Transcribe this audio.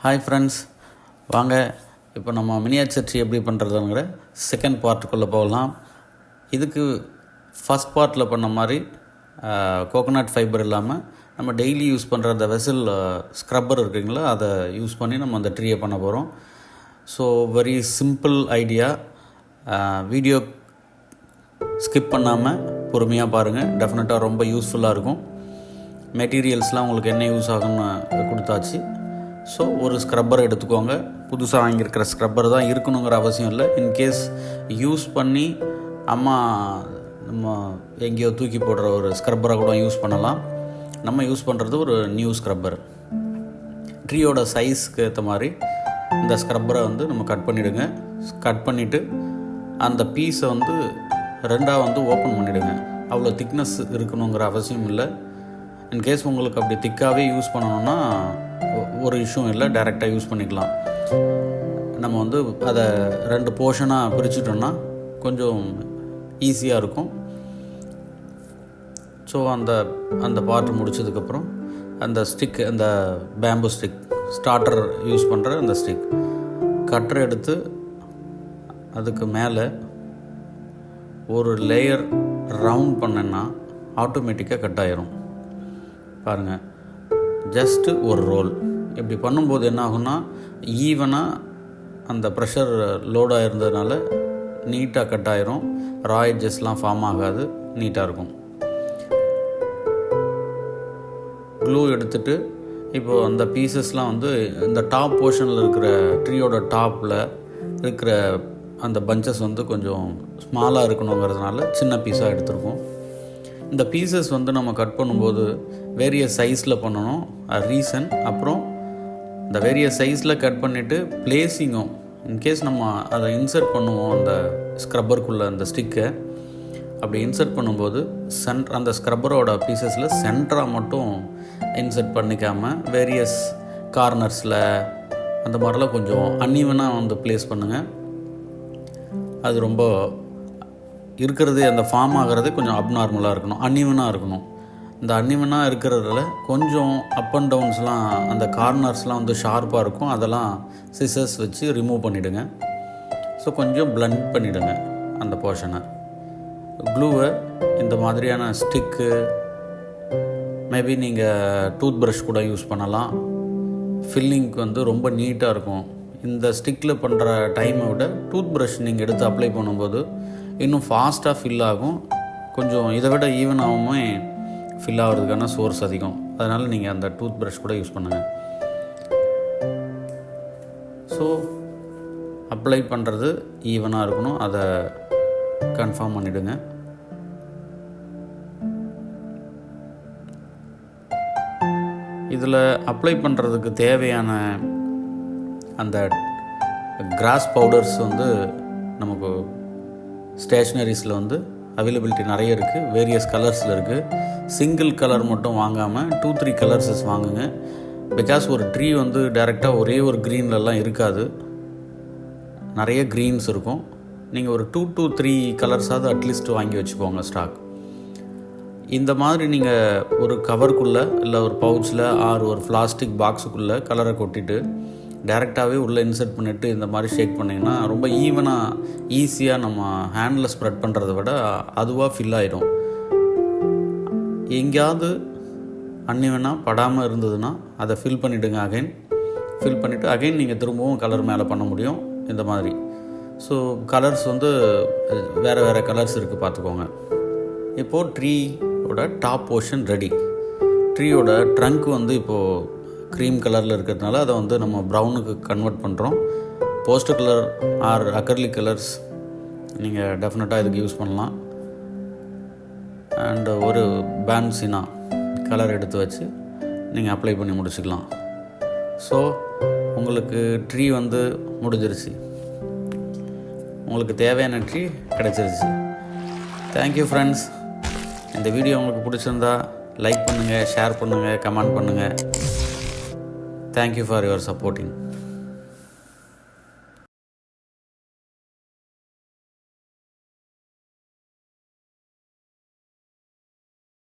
Hi friends, வாங்க இப்போ நம்ம மினியேச்சர் ட்ரீ எப்படி பண்ணுறதுங்கிற செகண்ட் பார்ட்டுக்குள்ளே போகலாம். இதுக்கு ஃபஸ்ட் பார்ட்டில் பண்ண மாதிரி கோகோனட் ஃபைபர் இல்லாமல் நம்ம டெய்லி யூஸ் பண்ணுற அந்த வெசல் ஸ்க்ரப்பர் இருக்குங்களா, அதை யூஸ் பண்ணி நம்ம அந்த ட்ரீயை பண்ண போகிறோம். So very simple idea. Video skip பண்ணாமல் பொறுமையாக பாருங்கள், டெஃபினட்டாக ரொம்ப யூஸ்ஃபுல்லாக இருக்கும். மெட்டீரியல்ஸ்லாம் உங்களுக்கு என்ன யூஸ் ஆகும்னு கொடுத்தாச்சு. ஸோ ஒரு ஸ்க்ரப்பர் எடுத்துக்கோங்க. புதுசாக வாங்கியிருக்கிற ஸ்க்ரப்பர் தான் இருக்கணுங்கிற அவசியம் இல்லை. இன்கேஸ் யூஸ் பண்ணி அம்மா நம்ம எங்கேயோ தூக்கி போடுற ஒரு ஸ்க்ரப்பரை கூட யூஸ் பண்ணலாம். நம்ம யூஸ் பண்ணுறது ஒரு நியூ ஸ்க்ரப்பர். ட்ரீயோட சைஸ்க்கு ஏற்ற மாதிரி இந்த ஸ்க்ரப்பரை நம்ம கட் பண்ணிவிடுங்க. கட் பண்ணிவிட்டு அந்த பீஸை ரெண்டாக ஓப்பன் பண்ணிவிடுங்க. அவ்வளோ திக்னஸ் இருக்கணுங்கிற அவசியம் இல்லை. இன்கேஸ் உங்களுக்கு அப்படி திக்காகவே யூஸ் பண்ணணுன்னா ஒரு இஷ்யூ இல்லை, டைரெக்டாக யூஸ் பண்ணிக்கலாம். நம்ம அதை ரெண்டு போர்ஷனாக பிரிச்சுட்டோன்னா கொஞ்சம் ஈஸியாக இருக்கும். ஸோ அந்த பார்ட் முடித்ததுக்கப்புறம் அந்த ஸ்டிக், அந்த பேம்பு ஸ்டிக், ஸ்டார்டர் யூஸ் பண்ணுற அந்த ஸ்டிக் கட்டரை எடுத்து அதுக்கு மேலே ஒரு லேயர் ரவுண்ட் பண்ணேன்னா ஆட்டோமேட்டிக்காக கட் ஆகிரும். பாருங்கள், ஜஸ்ட்டு ஒரு ரோல் இப்படி பண்ணும்போது என்ன ஆகும்னா, ஈவனாக அந்த ப்ரெஷர் லோடாக இருந்ததுனால நீட்டாக கட் ஆகிரும். ரா எட்ஜஸ்லாம் ஃபார்ம் ஆகாது, நீட்டாக இருக்கும். க்ளூ எடுத்துகிட்டு இப்போது அந்த பீசஸ்லாம் இந்த டாப் போர்ஷனில் இருக்கிற ட்ரீயோட டாப்பில் இருக்கிற அந்த பஞ்சஸ் கொஞ்சம் ஸ்மாலாக இருக்கணுங்கிறதுனால சின்ன பீஸாக எடுத்துருக்கோம். இந்த பீசஸ் நம்ம கட் பண்ணும்போது வேரியஸ் சைஸில் பண்ணணும். ரீசன் அப்புறம் இந்த வேரியஸ் சைஸில் கட் பண்ணிவிட்டு பிளேஸிங்கும், இன்கேஸ் நம்ம அதை இன்சர்ட் பண்ணுவோம் அந்த ஸ்க்ரப்பருக்குள்ளே அந்த ஸ்டிக்கை, அப்படி இன்சர்ட் பண்ணும்போது அந்த ஸ்க்ரப்பரோட பீசஸில் சென்டராக மட்டும் இன்சர்ட் பண்ணிக்காமல் வேரியஸ் கார்னர்ஸில் அந்த மாதிரிலாம் கொஞ்சம் அன்ஈவனாக ப்ளேஸ் பண்ணுங்கள். அது ரொம்ப இருக்கிறது, அந்த ஃபார்ம் ஆகிறது கொஞ்சம் அப்நார்மலாக இருக்கணும், அன்ஈவனாக இருக்கணும். இந்த அன்ஈவனாக இருக்கிறதுல கொஞ்சம் அப் அண்ட் டவுன்ஸ்லாம், அந்த கார்னர்ஸ்லாம் ஷார்ப்பாக இருக்கும். அதெல்லாம் சிசர்ஸ் வச்சு ரிமூவ் பண்ணிவிடுங்க. ஸோ கொஞ்சம் பிளண்ட் பண்ணிவிடுங்க அந்த போர்ஷனை. க்ளூவை இந்த மாதிரியான ஸ்டிக்கு, மேபி நீங்கள் டூத் ப்ரஷ் கூட யூஸ் பண்ணலாம். ஃபில்லிங்க்கு ரொம்ப நீட்டாக இருக்கும். இந்த ஸ்டிக்கில் பண்ணுற டைமை விட டூத் ப்ரஷ் நீங்கள் எடுத்து அப்ளை பண்ணும்போது இன்னும் ஃபாஸ்ட்டாக ஃபில் ஆகும். கொஞ்சம் இதை விட ஈவனாகவுமே ஃபில் ஆகிறதுக்கான சோர்ஸ் அதிகம். அதனால் நீங்கள் அந்த டூத் ப்ரஷ் கூட யூஸ் பண்ணுங்கள். ஸோ அப்ளை பண்ணுறது ஈவனாக இருக்கணும், அதை கன்ஃபார்ம் பண்ணிவிடுங்க. இதில் அப்ளை பண்ணுறதுக்கு தேவையான அந்த கிராஸ் பவுடர்ஸ் நமக்கு ஸ்டேஷ்னரிஸில் அவைலபிலிட்டி நிறைய இருக்குது. வேரியஸ் கலர்ஸில் இருக்குது. சிங்கிள் கலர் மட்டும் வாங்காமல் 2-3 கலர்ஸஸ் வாங்குங்க. பிகாஸ் ஒரு ட்ரீ டைரெக்டாக ஒரே ஒரு க்ரீன்லலாம் இருக்காது, நிறைய க்ரீன்ஸ் இருக்கும். நீங்கள் ஒரு 2 to 3 கலர்ஸாவது அட்லீஸ்ட் வாங்கி வச்சுக்கோங்க ஸ்டாக். இந்த மாதிரி நீங்கள் ஒரு கவருக்குள்ளே இல்லை ஒரு பவுச்சில் ஆர் ஒரு பிளாஸ்டிக் பாக்ஸுக்குள்ளே கலரை கொட்டிட்டு டைரெக்டாகவே உள்ளே இன்சர்ட் பண்ணிவிட்டு இந்த மாதிரி ஷேக் பண்ணிங்கன்னா ரொம்ப ஈவனாக, ஈஸியாக நம்ம ஹேண்டில் ஸ்ப்ரெட் பண்ணுறத விட அதுவாக ஃபில் ஆகிடும். எங்கேயாவது அன்னிவனாக படாமல் இருந்ததுன்னா அதை ஃபில் பண்ணிவிடுங்க. ஃபில் பண்ணிவிட்டு அகைன் நீங்கள் திரும்பவும் கலர் மேலே பண்ண முடியும் இந்த மாதிரி. ஸோ கலர்ஸ் வேறு வேறு கலர்ஸ் இருக்குது, பார்த்துக்கோங்க. இப்போது ட்ரீயோட டாப் போர்ஷன் ரெடி. ட்ரீயோட ட்ரங்க் இப்போது க்ரீம் கலரில் இருக்கிறதுனால அதை நம்ம ப்ரௌனுக்கு கன்வெர்ட் பண்ணுறோம். Poster colour or acrylic colours நீங்கள் டெஃபினட்டாக இதுக்கு யூஸ் பண்ணலாம். அண்டு ஒரு பேன்சினா கலர் எடுத்து வச்சு நீங்கள் அப்ளை பண்ணி முடிச்சுக்கலாம். ஸோ உங்களுக்கு ட்ரீ முடிஞ்சிருச்சு, உங்களுக்கு தேவையான ட்ரீ கிடச்சிருச்சு. Thank you friends. இந்த வீடியோ உங்களுக்கு பிடிச்சிருந்தா லைக் பண்ணுங்கள், ஷேர் பண்ணுங்கள், கமெண்ட் பண்ணுங்கள். Thank you for your supporting.